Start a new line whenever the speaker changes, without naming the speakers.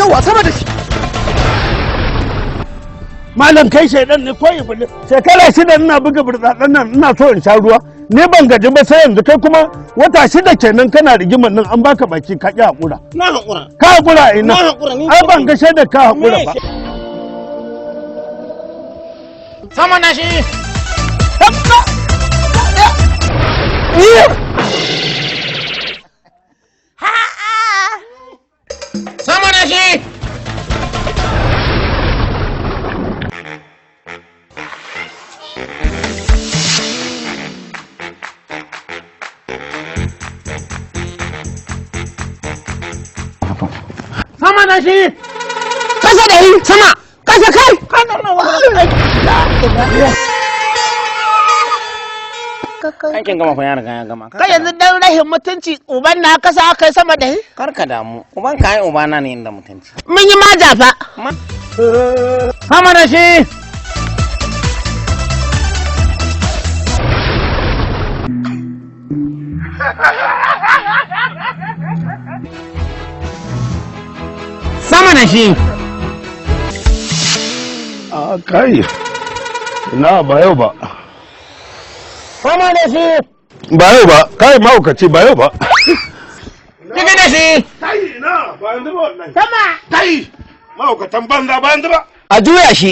yawa sama da shi.
Malam kai shaidan ne ko iblis. Shekara 6 ina buga burtsatsen nan ina so in sha ruwa. Ni ban gaji ba sai yanzu kai kuma wata 6 kenan kana rigimar nan an baka baki ka ki hakura.
Na hakura.
Ka hakura ina.
Na hakura ni.
Ai ban ga shaida ka hakura ba.
Sama na shi. Sama na shi. Sama na shi. Kasa da yi sama. Kasa kai. Aikin gama fa ya riga ya gama. Kai yanzu dan rahin mutunci uban na kasa kai sama da shi. Kar ka damu. Uban ka ai ubana ne inda mutunci. Mun yi maja fa. Sama da shi. Sama da shi.
A kai. Ina ba yau ba.
Sama da shi.
Ba yau ba. Kai mahaukaci ba yau ba.
Diga da shi.
Kai ina ba yanzu ba wannan.
Sama.
Kai mahaukatan banza ba yanzu ba.
A juya shi.